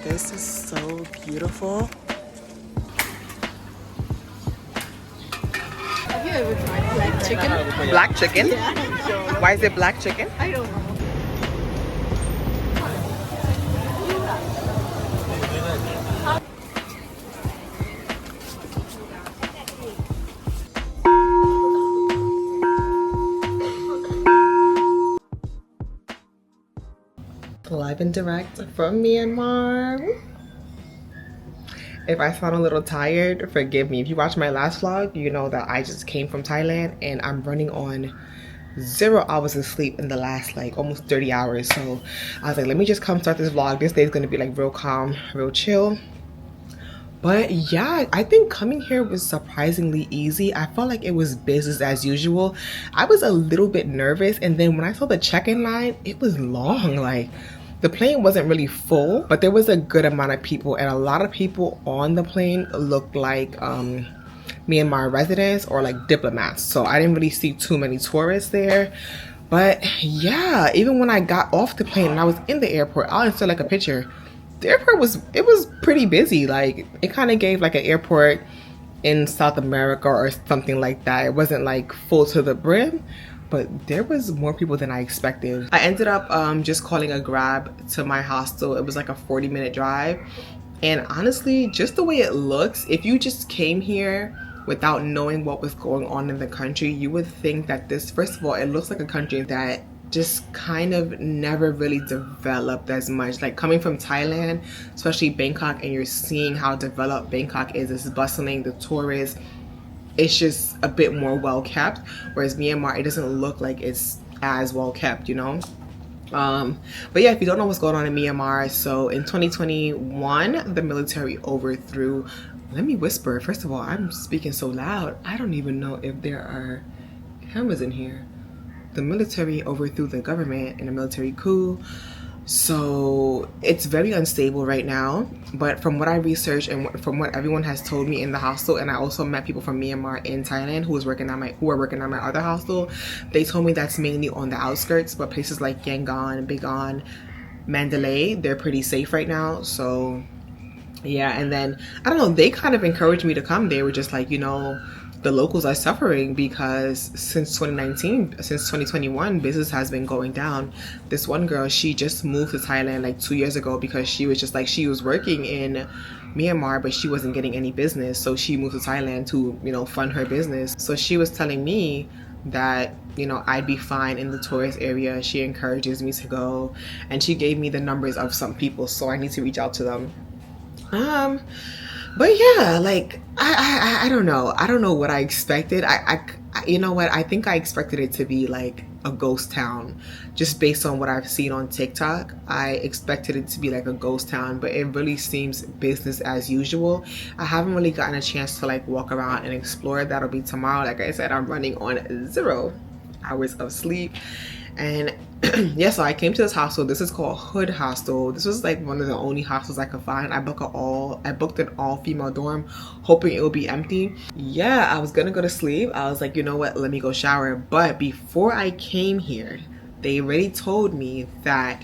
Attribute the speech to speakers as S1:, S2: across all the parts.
S1: This is so beautiful.
S2: Have you ever tried black chicken?
S1: Black chicken?
S2: Yeah.
S1: Why is it black chicken?
S2: I don't know.
S1: Live and direct from Myanmar. If I sound a little tired, forgive me. If you watched my last vlog, you know that I just came from Thailand and I'm running on 0 hours of sleep in the last like almost 30 hours. So I was like, let me just come start this vlog. This day is gonna be like real calm, real chill. But yeah, I think coming here was surprisingly easy. I felt like it was business as usual. I was a little bit nervous, and then when I saw the check-in line, it was long. Like, the plane wasn't really full, but there was a good amount of people, and a lot of people on the plane looked like Myanmar residents or like diplomats. So I didn't really see too many tourists there. But yeah, even when I got off the plane and I was in the airport, I'll insert like a picture. The airport was pretty busy. Like, it kind of gave like an airport in South America or something like that. It wasn't like full to the brim, but there was more people than I expected. I ended up just calling a Grab to my hostel. It was like a 40-minute drive, and honestly, just the way it looks, if you just came here without knowing what was going on in the country, you would think that this, first of all, it looks like a country that just kind of never really developed as much. Like, coming from Thailand, especially Bangkok, and you're seeing how developed Bangkok is. It's bustling, the tourists, it's just a bit more well kept, whereas Myanmar, it doesn't look like it's as well kept, you know. But yeah, if you don't know what's going on in Myanmar, so in 2021 the military overthrew, let me whisper, first of all, I'm speaking so loud, I don't even know if there are cameras in here. The military overthrew the government in a military coup. So it's very unstable right now. But from what I researched and from what everyone has told me in the hostel, and I also met people from Myanmar in Thailand who are working at my other hostel, they told me that's mainly on the outskirts, but places like Yangon, Bigon, Mandalay, they're pretty safe right now. So yeah, and then I don't know, they kind of encouraged me to come. They were just like, you know, the locals are suffering because since 2019, since 2021, business has been going down. This one girl, she just moved to Thailand like 2 years ago because she was just like, she was working in Myanmar, but she wasn't getting any business. So she moved to Thailand to, you know, fund her business. So she was telling me that, you know, I'd be fine in the tourist area. She encourages me to go, and she gave me the numbers of some people, so I need to reach out to them. But yeah, like, I don't know. I don't know what I expected. You know what? I think I expected it to be like a ghost town, just based on what I've seen on TikTok. I expected it to be like a ghost town, but it really seems business as usual. I haven't really gotten a chance to like walk around and explore. That'll be tomorrow. Like I said, I'm running on 0 hours of sleep. And yeah, so I came to this hostel. This is called Hood Hostel. This was like one of the only hostels I could find. I booked an all-female dorm, hoping it would be empty. Yeah, I was gonna go to sleep. I was like, you know what, let me go shower. But before I came here, they already told me that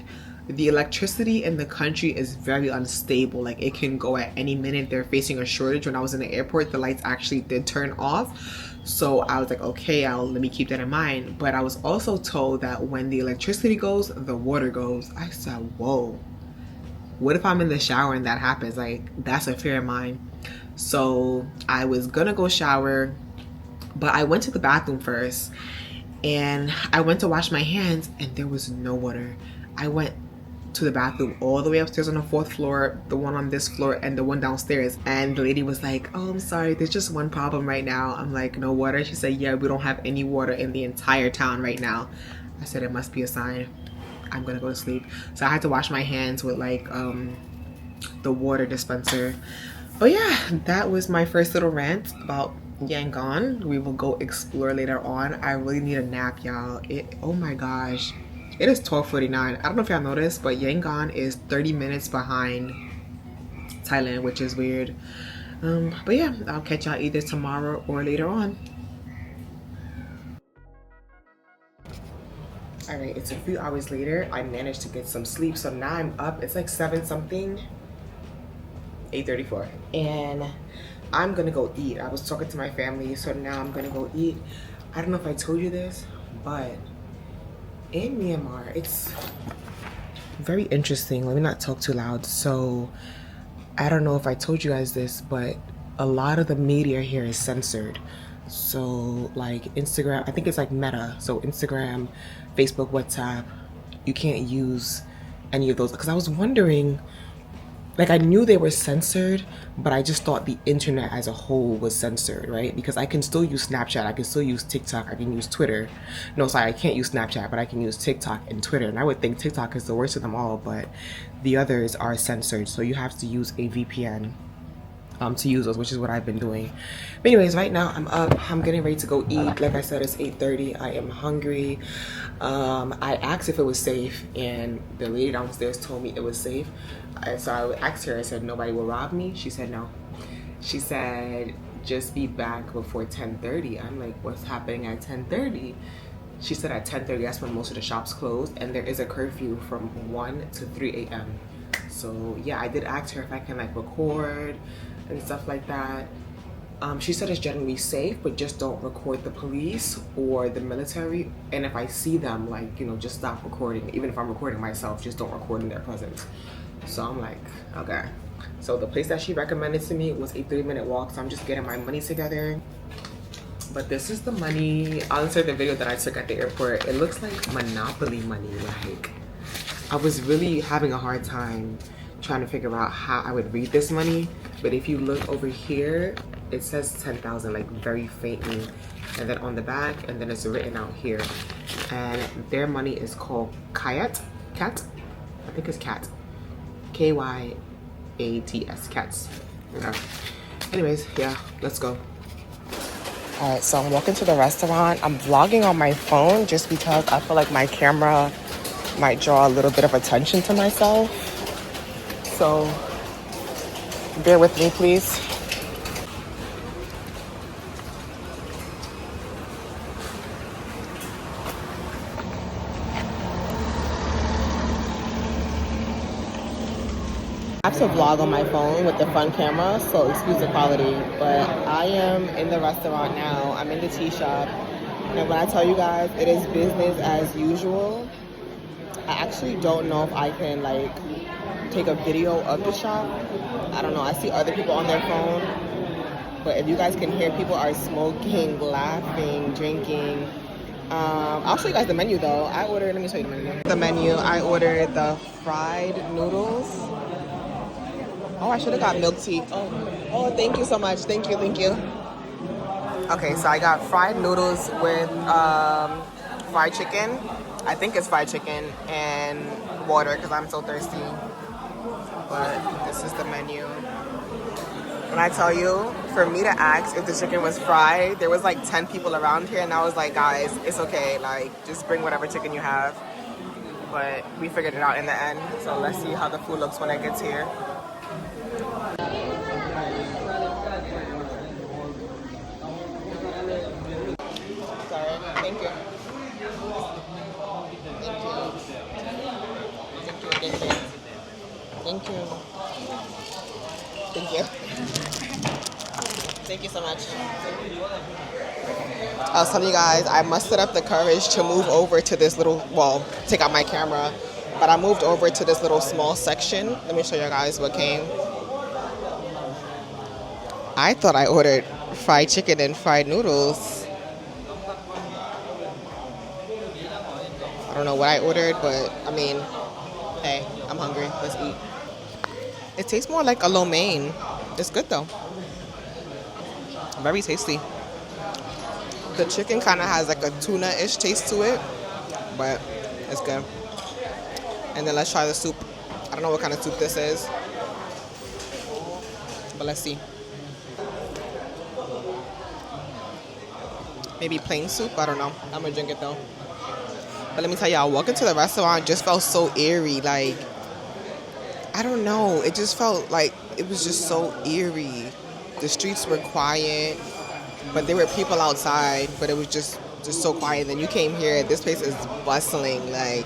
S1: the electricity in the country is very unstable. Like, it can go at any minute. They're facing a shortage. When I was in the airport, the lights actually did turn off. So I was like, okay, let me keep that in mind. But I was also told that when the electricity goes, the water goes. I said, whoa, what if I'm in the shower and that happens? Like, that's a fear of mine. So I was gonna go shower, but I went to the bathroom first, and I went to wash my hands, and there was no water. I went to the bathroom all the way upstairs on the 4th floor, the one on this floor, and the one downstairs, and the lady was like, oh, I'm sorry, there's just one problem right now. I'm like, no water? She said, yeah, we don't have any water in the entire town right now. I said, it must be a sign. I'm gonna go to sleep. So I had to wash my hands with like the water dispenser. But yeah, that was my first little rant about Yangon. We will go explore later on. I really need a nap, y'all. Oh my gosh, it is 12:49. I don't know if y'all noticed, but Yangon is 30 minutes behind Thailand, which is weird. But yeah, I'll catch y'all either tomorrow or later on. All right, it's a few hours later. I managed to get some sleep, so now I'm up. It's like 7 something. 8:34, and I'm gonna go eat. I was talking to my family, so now I'm gonna go eat. I don't know if I told you this, but in Myanmar, it's very interesting. Let me not talk too loud. So I don't know if I told you guys this, but a lot of the media here is censored. So like Instagram, I think it's like Meta. So Instagram, Facebook, WhatsApp, you can't use any of those. Because I was wondering, like I knew they were censored, but I just thought the internet as a whole was censored, right? Because I can still use Snapchat, I can still use TikTok, I can use Twitter. No, sorry, I can't use Snapchat, but I can use TikTok and Twitter. And I would think TikTok is the worst of them all, but the others are censored. So you have to use a VPN to use those, which is what I've been doing. But anyways, right now I'm up, I'm getting ready to go eat. Like I said, it's 8:30, I am hungry. I asked if it was safe, and the lady downstairs told me it was safe. And so I asked her, I said, nobody will rob me? She said no. She said, just be back before 10:30. I'm like, what's happening at 10:30? She said at 10:30, that's when most of the shops closed, and there is a curfew from 1 to 3 a.m. So yeah, I did ask her if I can like record and stuff like that. She said it's generally safe, but just don't record the police or the military. And if I see them, like, you know, just stop recording. Even if I'm recording myself, just don't record in their presence. So I'm like, okay. So the place that she recommended to me was a 30-minute walk. So I'm just getting my money together. But this is the money. I'll insert the video that I took at the airport. It looks like Monopoly money. Like, I was really having a hard time trying to figure out how I would read this money. But if you look over here, it says 10,000, like very faintly. And then on the back, and then it's written out here. And their money is called Kyat. Cat? I think it's Cat. K-Y-A-T-S. Cats. Okay. Anyways, yeah, let's go. Alright, so I'm walking to the restaurant. I'm vlogging on my phone just because I feel like my camera might draw a little bit of attention to myself. So bear with me, please. I have to vlog on my phone with the front camera, so excuse the quality, but I am in the restaurant now. I'm in the tea shop, and when I tell you guys, it is business as usual. I actually don't know if I can like take a video of the shop. I don't know, I see other people on their phone, but if you guys can hear, people are smoking, laughing, drinking. I'll show you guys the menu though. Let me show you the menu. The menu, I ordered the fried noodles. Oh, I should have got milk tea. Oh, thank you so much. Thank you. Okay, so I got fried noodles with fried chicken. I think it's fried chicken and water because I'm so thirsty. But this is the menu. When I tell you, for me to ask if the chicken was fried, there was like 10 people around here, and I was like, guys, it's okay. Like, just bring whatever chicken you have. But we figured it out in the end. So let's see how the food looks when it gets here. Sorry. Thank you. Thank you. Thank you. Thank you so much. I was telling you guys, I mustered up the courage to move over to this little, well, take out my camera, but I moved over to this little small section. Let me show you guys what came. I thought I ordered fried chicken and fried noodles. I don't know what I ordered, but I mean, hey, I'm hungry. Let's eat. It tastes more like a lo mein. It's good though. Very tasty. The chicken kind of has like a tuna-ish taste to it, but it's good. And then let's try the soup. I don't know what kind of soup this is, but let's see. Maybe plain soup? I don't know. I'm gonna drink it though. But let me tell y'all, walking to the restaurant just felt so eerie. Like, I don't know. It just felt like it was just so eerie. The streets were quiet, but there were people outside, but it was just so quiet. Then you came here, this place is bustling. Like,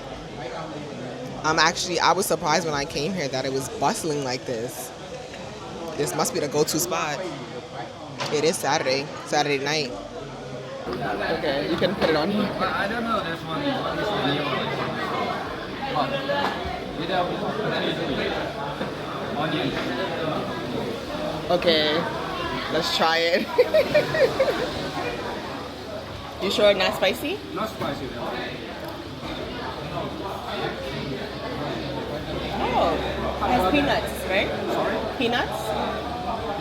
S1: I was surprised when I came here that it was bustling like this. This must be the go-to spot. It is Saturday night. Okay, you can put it on here.
S3: I don't know this one. What is the new one? Onion.
S1: Okay, let's try it. You sure not spicy?
S3: Not spicy.
S1: Oh, it has peanuts, right?
S3: Sorry?
S1: Peanuts?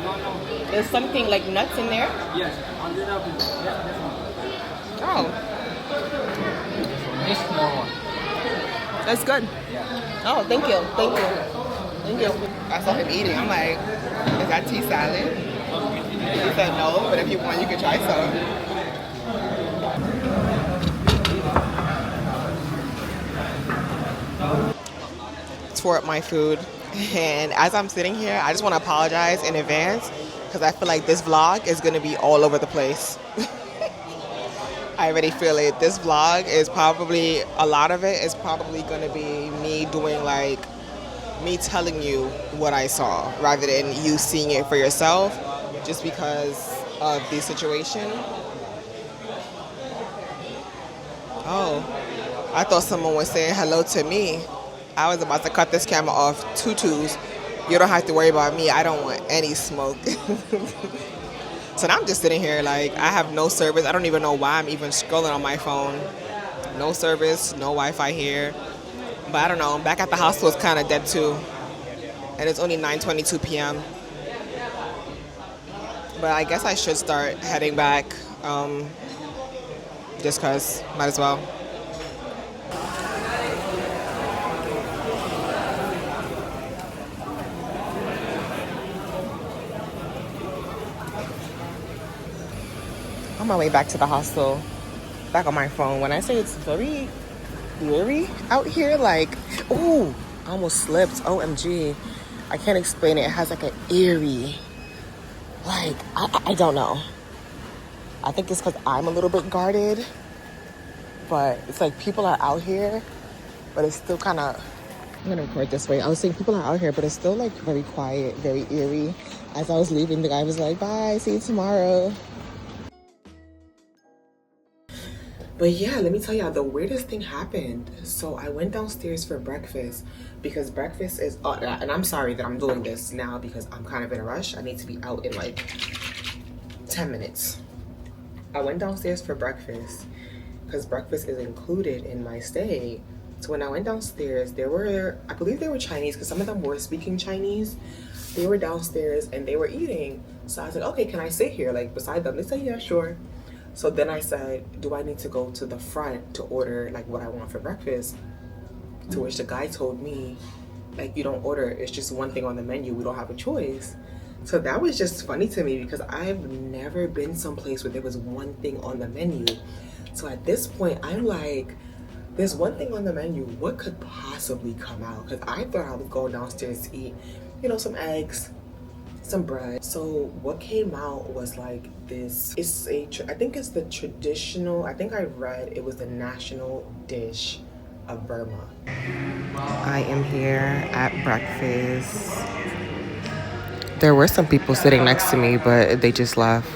S3: No, no.
S1: There's something like nuts in there?
S3: Yes, on the other one. Yes, this one.
S1: Oh,
S3: This small one.
S1: that's good.
S3: Yeah.
S1: Oh, thank you. Thank you. I saw him eating. I'm like, is that tea salad? He said no, but if you want, you can try some. Tore up my food, and as I'm sitting here, I just want to apologize in advance because I feel like this vlog is going to be all over the place. I already feel it. This vlog is probably, a lot of it is probably going to be me doing like, me telling you what I saw rather than you seeing it for yourself just because of the situation. Oh, I thought someone was saying hello to me. I was about to cut this camera off. Tutus. You don't have to worry about me. I don't want any smoke. So now I'm just sitting here like I have no service. I don't even know why I'm even scrolling on my phone. No service, no Wi-Fi here. But I don't know. Back at the hostel is kind of dead too. And it's only 9:22 p.m. But I guess I should start heading back. Just cause, might as well. On my way back to the hostel, back on my phone. When I say it's very eerie out here, like, ooh, I almost slipped. OMG. I can't explain it. It has like an eerie, like, I don't know. I think it's because I'm a little bit guarded, but it's like people are out here, but it's still kind of, I'm gonna record this way. I was saying people are out here, but it's still like very quiet, very eerie. As I was leaving, the guy was like, bye, see you tomorrow. But yeah, let me tell y'all, the weirdest thing happened. So I went downstairs for breakfast because breakfast is, and I'm sorry that I'm doing this now because I'm kind of in a rush. I need to be out in like 10 minutes. I went downstairs for breakfast because breakfast is included in my stay. So when I went downstairs, there were, I believe they were Chinese because some of them were speaking Chinese. They were downstairs and they were eating. So I was like, okay, can I sit here like beside them? They said, yeah, sure. So then I said, do I need to go to the front to order like what I want for breakfast? To which the guy told me, like, you don't order, it's just one thing on the menu, we don't have a choice. So that was just funny to me because I've never been someplace where there was one thing on the menu. So at this point, I'm like, there's one thing on the menu, what could possibly come out? Because I thought I was going downstairs to eat, you know, some eggs, some bread. So what came out was like this, it's a, I think it's the traditional, I think I read it was the national dish of Burma. I am here at breakfast. There were some people sitting next to me, but they just left.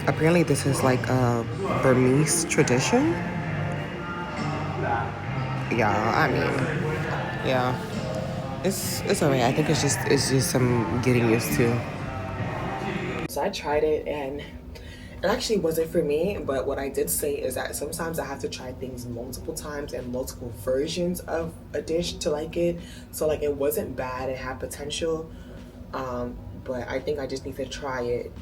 S1: Apparently this is like a Burmese tradition. Yeah, I mean, yeah. It's alright. I think it's just some getting used to. So I tried it and it actually wasn't for me, but what I did say is that sometimes I have to try things multiple times and multiple versions of a dish to like it. So like it wasn't bad, it had potential, but I think I just need to try it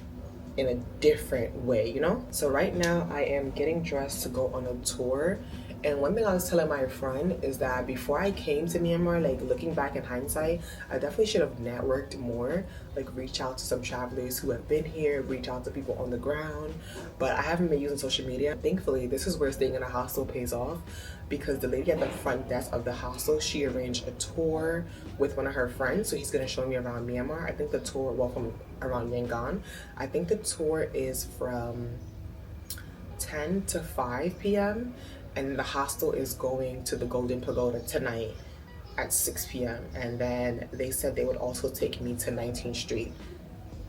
S1: in a different way, you know? So right now I am getting dressed to go on a tour. And one thing I was telling my friend is that before I came to Myanmar, like looking back in hindsight, I definitely should have networked more, like reach out to some travelers who have been here, reach out to people on the ground, but I haven't been using social media. Thankfully, this is where staying in a hostel pays off because the lady at the front desk of the hostel, she arranged a tour with one of her friends, so he's gonna show me around Myanmar. I think the tour, well, from around Yangon, I think the tour is from 10 to 5 p.m. and the hostel is going to the Golden Pagoda tonight at 6 p.m. And then they said they would also take me to 19th Street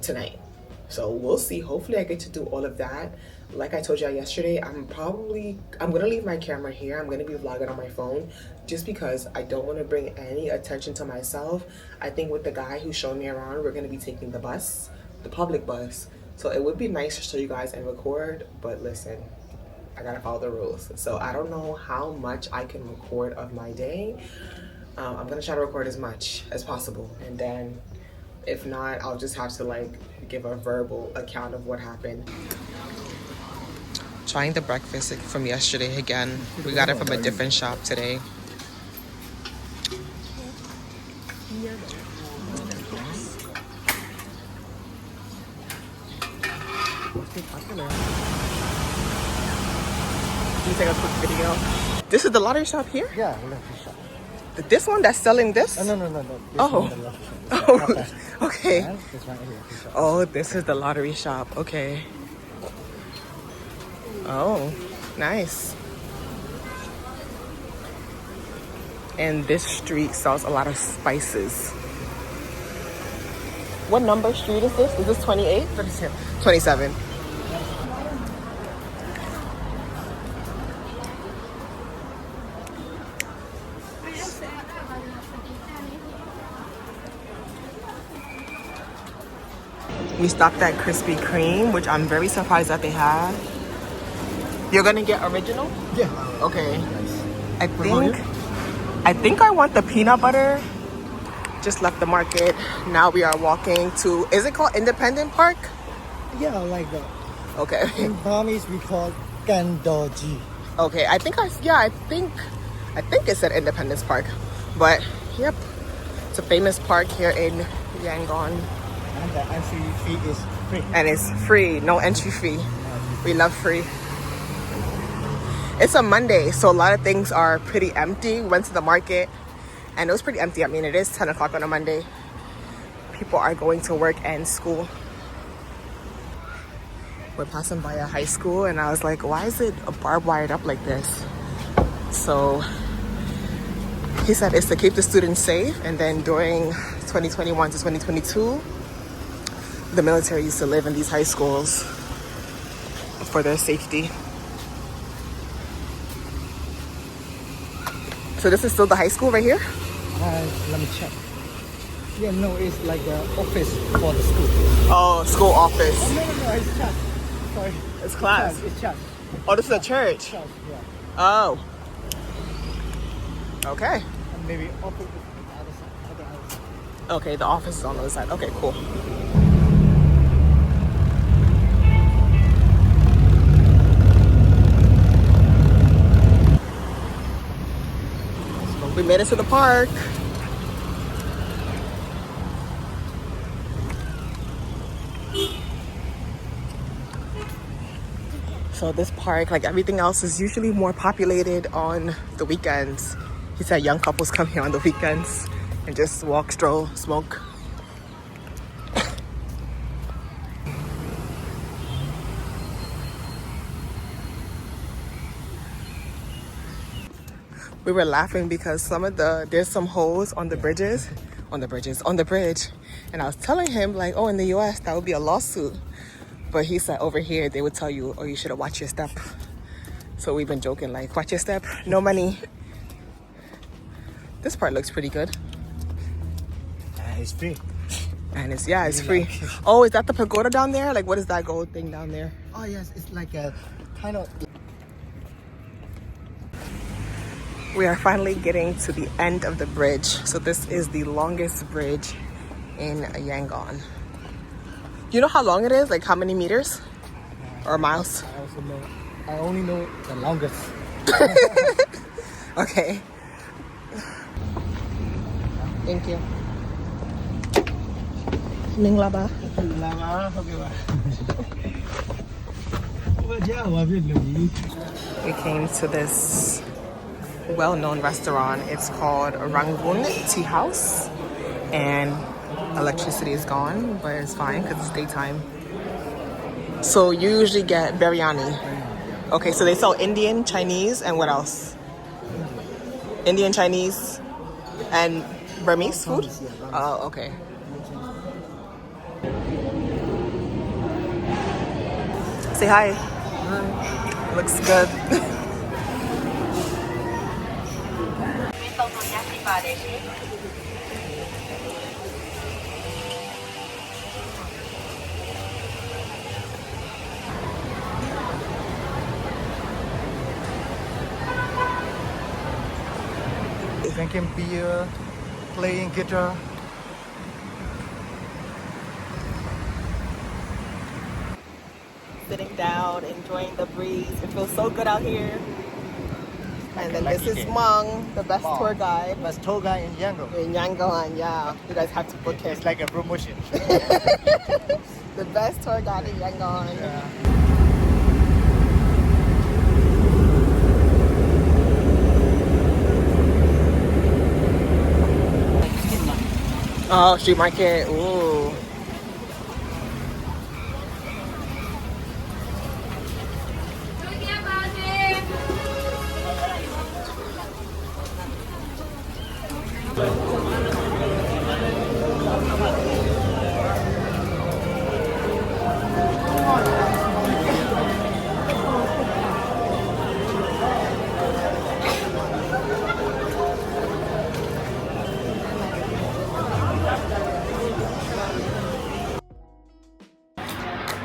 S1: tonight. So we'll see. Hopefully I get to do all of that. Like I told y'all yesterday, I'm gonna leave my camera here. I'm gonna be vlogging on my phone just because I don't want to bring any attention to myself. I think with the guy who showed me around, we're gonna be taking the bus, the public bus. So it would be nice to show you guys and record, but listen, I gotta follow the rules. So I don't know how much I can record of my day. I'm gonna try to record as much as possible, and then if not, I'll just have to like give a verbal account of what happened. Trying the breakfast from yesterday again. We got it from a different shop today. Can you take a quick video? This is the lottery shop here?
S4: Yeah, lottery shop.
S1: This one that's selling this?
S4: No. This
S1: Oh.
S4: one, the lottery shop.
S1: Oh, okay.
S4: And this one here, this shop.
S1: Oh, this is the lottery shop. Okay. Oh, nice. And this street sells a lot of spices. What number street is this? Is this 28?
S4: 37.
S1: 27. We stopped at Krispy Kreme, which I'm very surprised that they have. You're gonna get original?
S4: Yeah.
S1: Okay. I
S4: about
S1: think I want the peanut butter. Just left the market. Now we are walking to, is it called Independent Park?
S4: Yeah, like that.
S1: Okay.
S4: In Burmese, we call Gandoji.
S1: Okay, I think it said Independence Park. But yep. It's a famous park here in Yangon.
S4: And the entry fee is free.
S1: And it's free, no entry fee. We love free. It's a Monday, so a lot of things are pretty empty. We went to the market and it was pretty empty. I mean, it is 10 o'clock on a Monday. People are going to work and school. We're passing by a high school and I was like, why is it barbed wired up like this? So he said it's to keep the students safe. And then during 2021 to 2022, the military used to live in these high schools for their safety. So this is still the high school right here?
S4: Let me check. Yeah, no, it's like the office for the school.
S1: Oh, school office.
S4: Oh, no, it's church. Sorry.
S1: It's class.
S4: It's church.
S1: Oh, this is a church.
S4: Church, yeah.
S1: Oh. Okay.
S4: And maybe office is on the other side.
S1: Okay, the office is on the other side. Okay, cool. We made it to the park. So this park, like everything else, is usually more populated on the weekends. He said young couples come here on the weekends and just walk, stroll, smoke. We were laughing because there's some holes on the bridge. And I was telling him like, oh, in the US, that would be a lawsuit. But he said over here, they would tell you, oh, you should have watched your step. So we've been joking like, watch your step, no money. This part looks pretty good.
S4: It's free.
S1: And it's free. Oh, is that the pagoda down there? Like, what is that gold thing down there?
S4: Oh, yes, it's like a kind of...
S1: We are finally getting to the end of the bridge. So this is the longest bridge in Yangon. You know how long it is? Like how many meters? Or miles?
S4: I only know the longest.
S1: Okay. Thank you. Ming la ba. We came to this well-known restaurant. It's called Rangoon Tea House, and electricity is gone, but it's fine because it's daytime. So you usually get biryani. Okay, so they sell Indian, Chinese, and what else? Indian, Chinese, And Burmese food?
S4: Burmese, yeah, Burmese.
S1: Oh, okay. Say hi.
S4: Hi.
S1: Looks good.
S4: Drinking beer, playing guitar.
S1: Sitting down, enjoying the breeze. It feels so good out here. And then this is Mung, the best tour guide.
S4: Best tour guide in Yangon.
S1: In Yangon, yeah. You guys have to book him.
S4: It's like a promotion.
S1: The best tour guide in Yangon.
S4: Yeah.
S1: Oh, street market. Ooh.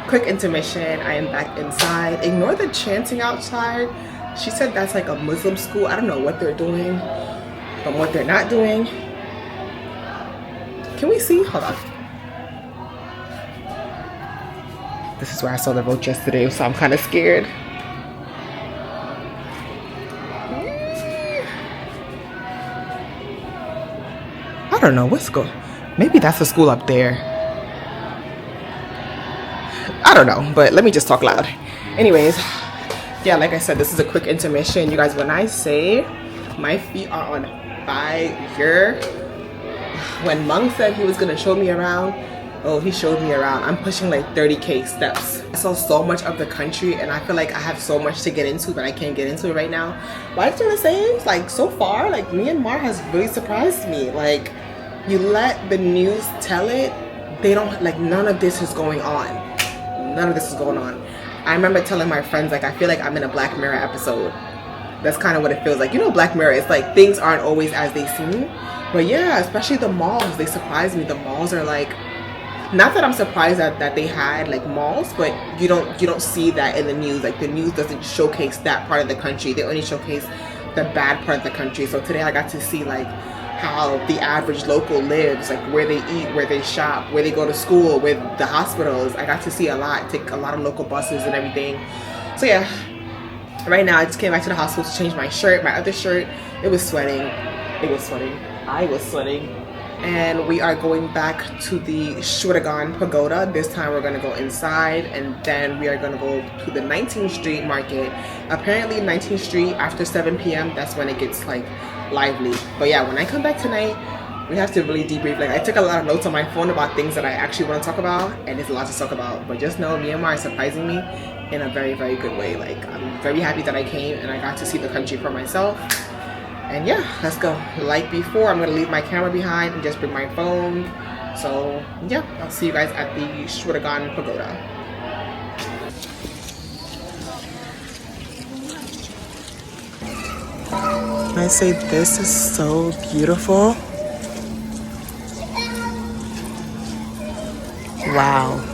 S1: Quick intermission. I am back inside. Ignore the chanting outside. She said that's like a Muslim school. I don't know what they're doing, but what they're not doing. Can we see? Hold on. This is where I saw the roach yesterday, so I'm kind of scared. I don't know what's going. Maybe that's the school up there. I don't know, but let me just talk loud. Anyways, yeah, like I said, this is a quick intermission. You guys, when I say my feet are on fire, when Mung said he was gonna show me around, oh, he showed me around. I'm pushing like 30K steps. I saw so much of the country and I feel like I have so much to get into, but I can't get into it right now. But I just wanna say, like, so far, like, Myanmar has really surprised me. Like, you let the news tell it, they don't, like, none of this is going on. None of this is going on. I remember telling my friends, like, I feel like I'm in a Black Mirror episode. That's kind of what it feels like. You know, Black Mirror, it's like things aren't always as they seem. But yeah, especially the malls, they surprised me. The malls are like, not that I'm surprised that they had like malls, but you don't see that in the news. Like, the news doesn't showcase that part of the country. They only showcase the bad part of the country. So today I got to see like how the average local lives, like where they eat, where they shop, where they go to school, with the hospitals. I got to see a lot, take a lot of local buses and everything. So yeah, right now I just came back to the hospital to change my shirt, my other shirt. It was sweating. It was sweating. I was sweating. And we are going back to the Shwedagon Pagoda. This time we're gonna go inside, and then we are gonna go to the 19th Street Market. Apparently 19th Street after 7 p.m. that's when it gets like lively. But yeah, when I come back tonight, we have to really debrief. Like, I took a lot of notes on my phone about things that I actually want to talk about, and there's a lot to talk about. But just know Myanmar is surprising me in a very, very good way. Like, I'm very happy that I came and I got to see the country for myself. And yeah, let's go. Like before, I'm gonna leave my camera behind and just bring my phone. So yeah, I'll see you guys at the Shwedagon Pagoda. I say this is so beautiful. Wow.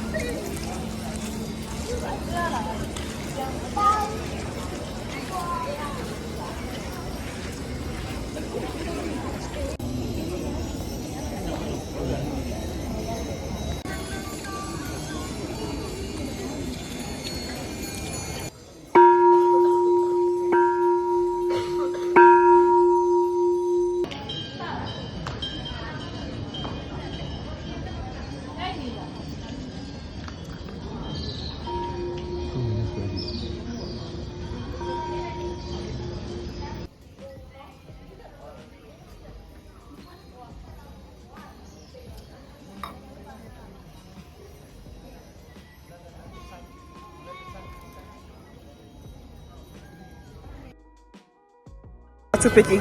S1: Too picky.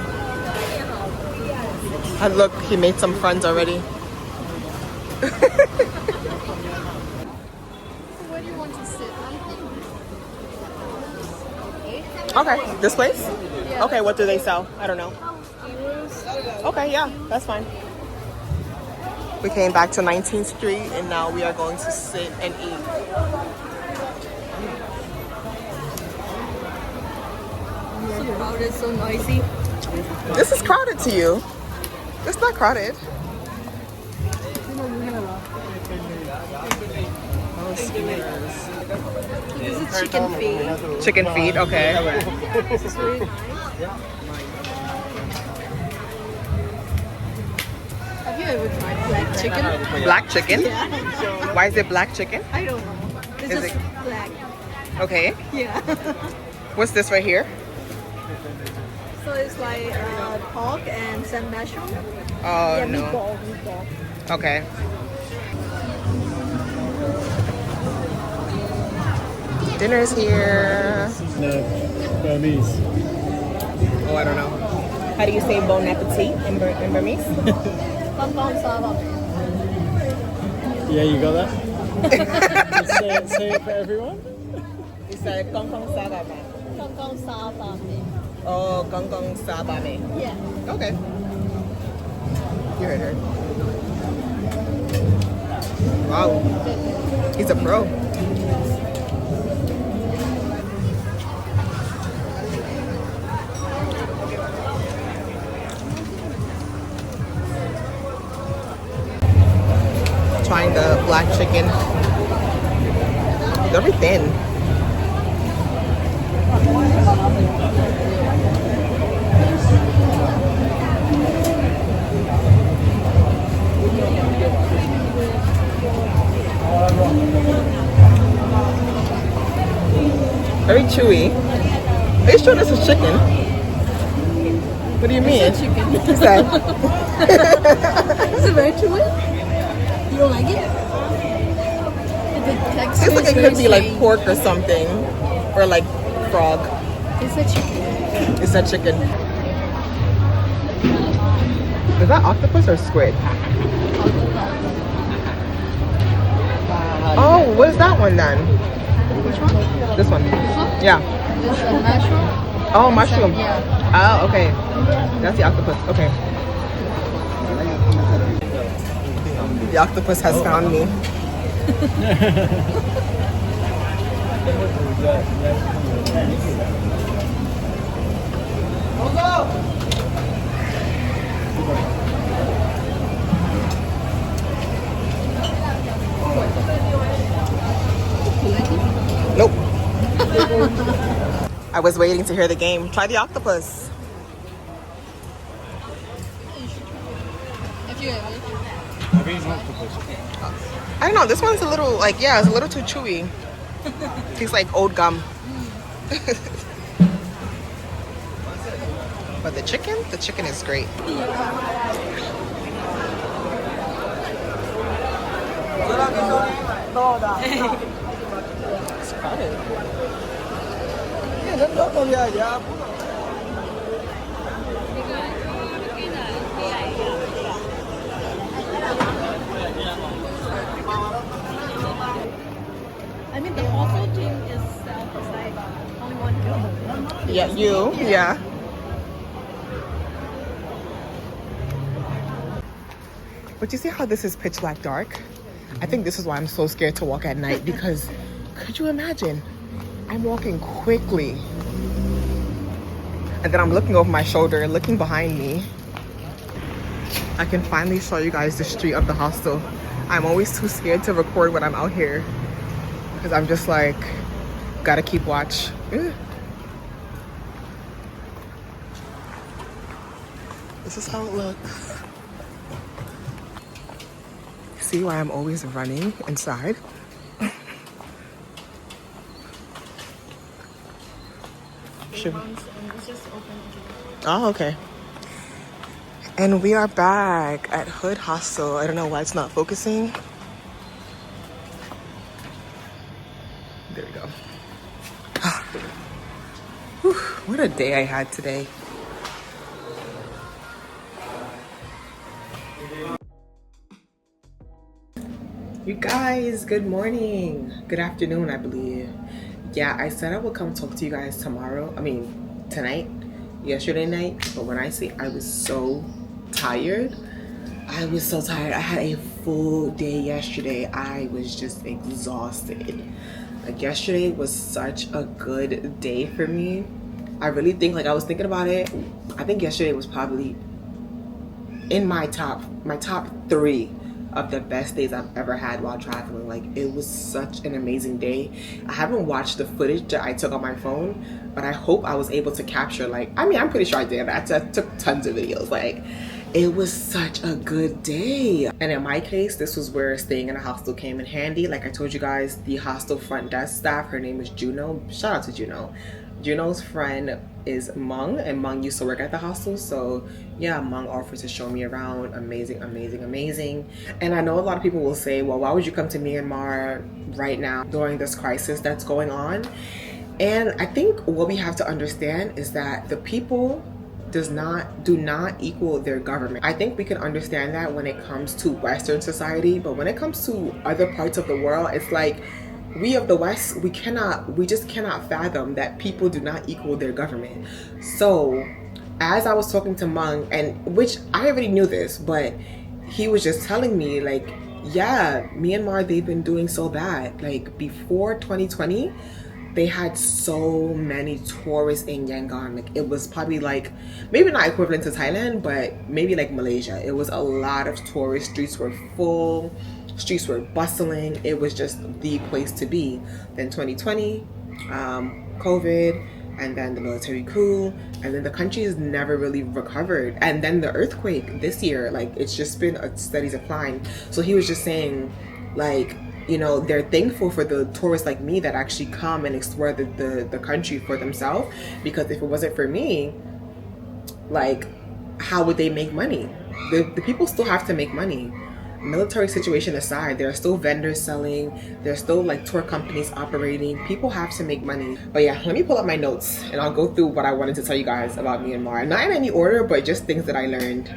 S1: And look, he made some friends already.
S2: Where do you want to sit?
S1: Okay, this place?
S2: Yeah.
S1: Okay, what do they sell? I don't know.
S2: Euros.
S1: Okay, yeah, that's fine. We came back to 19th Street and now we are going to sit and eat.
S2: So crowded, so noisy.
S1: This is crowded to you. It's not crowded. Oh, skewers.
S2: This is chicken feet.
S1: Chicken feet, okay.
S2: This is really nice. Have you ever tried black chicken?
S1: Black chicken?
S2: Yeah.
S1: Why is it black chicken?
S2: I don't know. It's
S1: Is
S2: just
S1: it-
S2: black.
S1: Okay.
S2: Yeah.
S1: What's this right here?
S2: So it's like pork and some mushroom.
S1: Oh,
S2: Yeah,
S1: no.
S2: meatball.
S1: Okay. Dinner's here.
S4: No, Burmese.
S1: Oh, I don't know. How do you say bon appetit in Burmese?
S2: Con sa bò.
S4: Yeah, you got that? say it for everyone.
S1: You said kong kong sa ba ba?
S2: Con sa bò.
S1: Oh, kong kong sa ba me.
S2: Yeah.
S1: Okay. You heard her. Wow. He's a pro. Trying the black chicken. Very thin. Very chewy. Are you sure this is chicken? What do you mean?
S2: It's chicken.
S1: What's that?
S2: Is it very chewy? You don't like it? The texture
S1: Seems like
S2: is
S1: it
S2: very
S1: could be like
S2: strange.
S1: pork or something. Or like frog.
S2: It's a chicken.
S1: It's that chicken. Is that octopus or squid? Oh, what is that one then?
S2: Which one?
S1: This one. Yeah.
S2: This is a mushroom.
S1: Oh, mushroom.
S2: Yeah.
S1: Oh, okay. That's the octopus. Okay. The octopus has found me. Nope. I was waiting to hear the game. Try the octopus.
S2: Have you ever?
S1: I don't know. This one's a little like, yeah, it's a little too chewy. Tastes like old gum. But the chicken is great. It's crowded.
S2: I mean, the hostel gym itself is like only one girl.
S1: Yeah, you. Yeah. But you see how this is pitch black dark? I think this is why I'm so scared to walk at night, because could you imagine? I'm walking quickly. And then I'm looking over my shoulder, looking behind me. I can finally show you guys the street of the hostel. I'm always too scared to record when I'm out here, because I'm just like, gotta keep watch. Ugh. This is how it looks. See why I'm always running inside? Should... Oh, okay. And we are back at Hood Hostel. I don't know why it's not focusing. There we go. Whew, what a day I had today. You guys, good morning. Good afternoon, I believe. Yeah, I said I would come talk to you guys tomorrow. I mean, tonight, yesterday night. But when I say I was so tired, I was so tired. I had a full day yesterday. I was just exhausted. Like, yesterday was such a good day for me. I really think, like, I was thinking about it. I think yesterday was probably in my top three of the best days I've ever had while traveling. Like, it was such an amazing day. I haven't watched the footage that I took on my phone, but I hope I was able to capture, like, I mean, I'm pretty sure I did. I took tons of videos. Like, it was such a good day. And in my case, this was where staying in a hostel came in handy. Like I told you guys, the hostel front desk staff, her name is Juno. Shout out to Juno. Juno's friend is Mung, and Mung used to work at the hostel. So yeah, Mung offered to show me around. Amazing, amazing, amazing. And I know a lot of people will say, well, why would you come to Myanmar right now during this crisis that's going on? And I think what we have to understand is that the people do not equal their government. I think we can understand that when it comes to Western society, but when it comes to other parts of the world, it's like, we of the West, we just cannot fathom that people do not equal their government. So as I was talking to Mung, and which I already knew this, but he was just telling me, like, yeah, Myanmar, they've been doing so bad. Like, before 2020, they had so many tourists in Yangon. Like, it was probably like, maybe not equivalent to Thailand, but maybe like Malaysia. It was a lot of tourists. Streets were full. Streets were bustling. It was just the place to be. Then 2020, COVID, and then the military coup, and then the country has never really recovered. And then the earthquake this year, like, it's just been a steady decline. So he was just saying, like, you know, they're thankful for the tourists like me that actually come and explore the country for themselves, because if it wasn't for me, like, how would they make money? The people still have to make money. Military situation aside, there are still vendors selling, there's still like tour companies operating. People have to make money. But yeah, let me pull up my notes and I'll go through what I wanted to tell you guys about Myanmar. Not in any order, but just things that I learned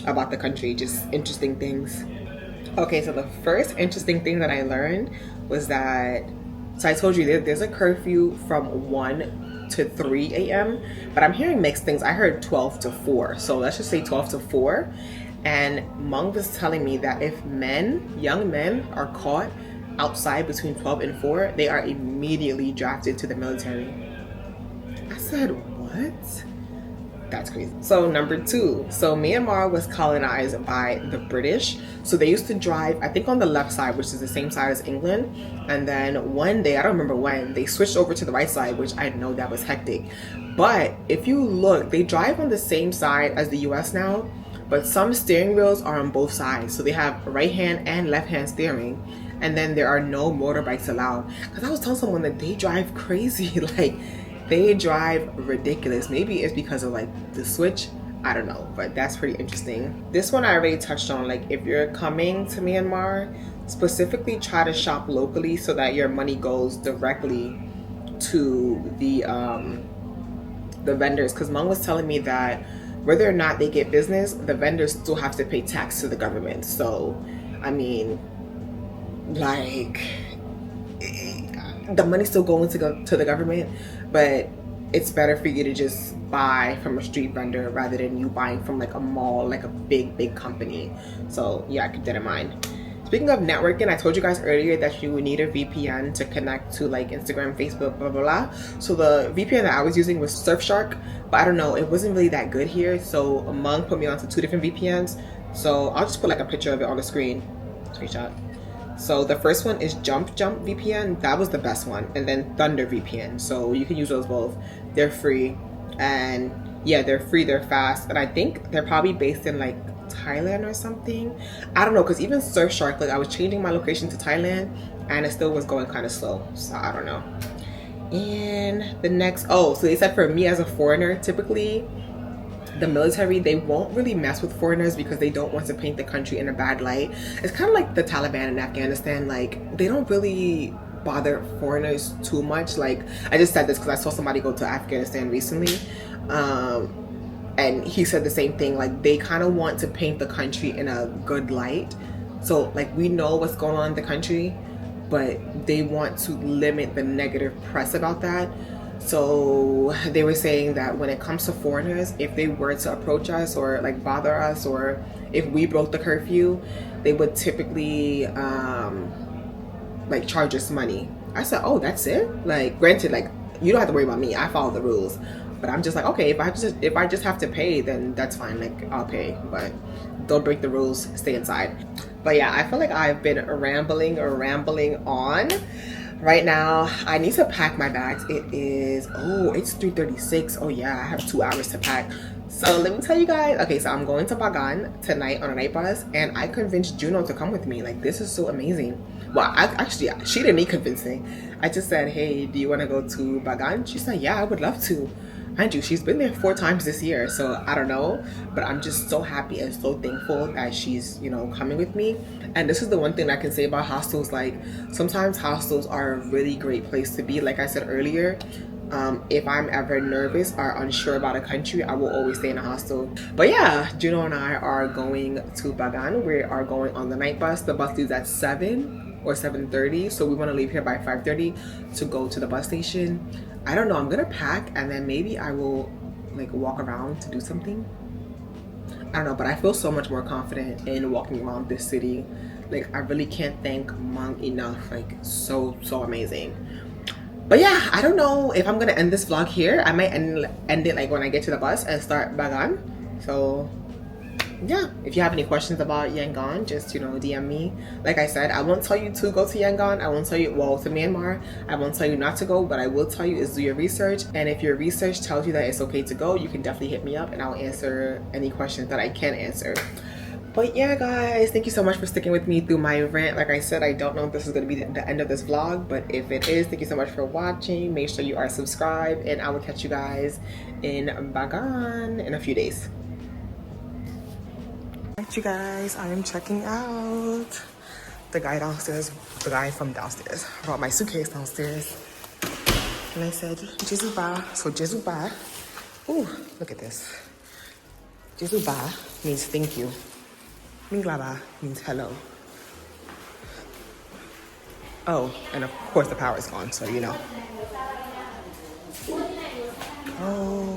S1: about the country, just interesting things. Okay, so the first interesting thing that I learned was that, so I told you there's a curfew from 1 to 3 a.m., but I'm hearing mixed things. I heard 12 to 4. So let's just say 12 to 4. And Mung was telling me that if young men are caught outside between 12 and 4, they are immediately drafted to the military. I said, what? That's crazy. So number 2, so Myanmar was colonized by the British. So they used to drive, I think, on the left side, which is the same side as England. And then one day, I don't remember when, they switched over to the right side, which I know that was hectic. But if you look, they drive on the same side as the US now, but some steering wheels are on both sides. So they have right hand and left hand steering. And then there are no motorbikes allowed. Because I was telling someone that they drive crazy. Like, they drive ridiculous. Maybe it's because of like the switch. I don't know, but that's pretty interesting. This one I already touched on. Like, if you're coming to Myanmar, specifically try to shop locally so that your money goes directly to the vendors. Because Mung was telling me that whether or not they get business, the vendors still have to pay tax to the government. So, I mean, like, the money's still going to the government, but it's better for you to just buy from a street vendor rather than you buying from like a mall, like a big company. So yeah, keep that in mind. Speaking of networking, I told you guys earlier that you would need a VPN to connect to like Instagram, Facebook, blah, blah, blah. So the VPN that I was using was Surfshark, but I don't know, it wasn't really that good here. So Mung put me onto 2 different VPNs. So I'll just put like a picture of it on the screen, screenshot. So the first one is Jump VPN. That was the best one. And then Thunder VPN. So you can use those both. They're free. And yeah, they're free, they're fast. And I think they're probably based in like Thailand or something. I don't know, because even Surfshark, like, I was changing my location to Thailand and it still was going kind of slow. So I don't know. And the next, so they said for me as a foreigner, typically the military, they won't really mess with foreigners because they don't want to paint the country in a bad light. It's kind of like the Taliban in Afghanistan. Like, they don't really bother foreigners too much. Like, I just said this because I saw somebody go to Afghanistan recently, and he said the same thing. Like, they kind of want to paint the country in a good light So like we know what's going on in the country, but they want to limit the negative press about that. So they were saying that when it comes to foreigners, if they were to approach us or like bother us, or if we broke the curfew, they would typically like charge us money. I said, oh, that's it? Like, granted, like you don't have to worry about me, I follow the rules. But I'm just like, okay, if I just have to pay, then that's fine, like I'll pay, but don't break the rules, stay inside. But yeah, I feel like I've been rambling on. Right now, I need to pack my bags. It's 3:36. Oh yeah, I have 2 hours to pack. So let me tell you guys. Okay, so I'm going to Bagan tonight on a night bus, and I convinced Juno to come with me. Like, this is so amazing. Well, she didn't need convincing. I just said, hey, do you want to go to Bagan? She said, yeah, I would love to. Mind you, she's been there 4 times this year, so I don't know, but I'm just so happy and so thankful that she's, you know, coming with me. And this is the one thing I can say about hostels. Like, sometimes hostels are a really great place to be. Like I said earlier, if I'm ever nervous or unsure about a country, I will always stay in a hostel. But yeah, Juno and I are going to Bagan. We are going on the night bus. The bus leaves at 7 or 7:30, so we want to leave here by 5:30 to go to the bus station. I don't know, I'm gonna pack and then maybe I will like walk around to do something. I don't know, but I feel so much more confident in walking around this city. Like, I really can't thank Mang enough. Like, so amazing. But yeah, I don't know if I'm gonna end this vlog here. I might end it like when I get to the bus and start Bagan. So yeah, if you have any questions about Yangon, just, you know, DM me. Like I said, I won't tell you to go to Yangon. I won't tell you, well, to Myanmar, I won't tell you not to go, but I will tell you is do your research. And if your research tells you that it's okay to go, you can definitely hit me up and I'll answer any questions that I can answer. But yeah, guys, thank you so much for sticking with me through my rant. Like I said, I don't know if this is going to be the end of this vlog, but if it is, thank you so much for watching. Make sure you are subscribed, and I will catch you guys in Bagan in a few days. Alright, you guys, I am checking out. The guy from downstairs brought my suitcase downstairs, and I said Jesuba. So Jesuba, ooh, look at this. Jesuba means thank you. Minglaba means hello. Oh, and of course the power is gone, so you know. Oh.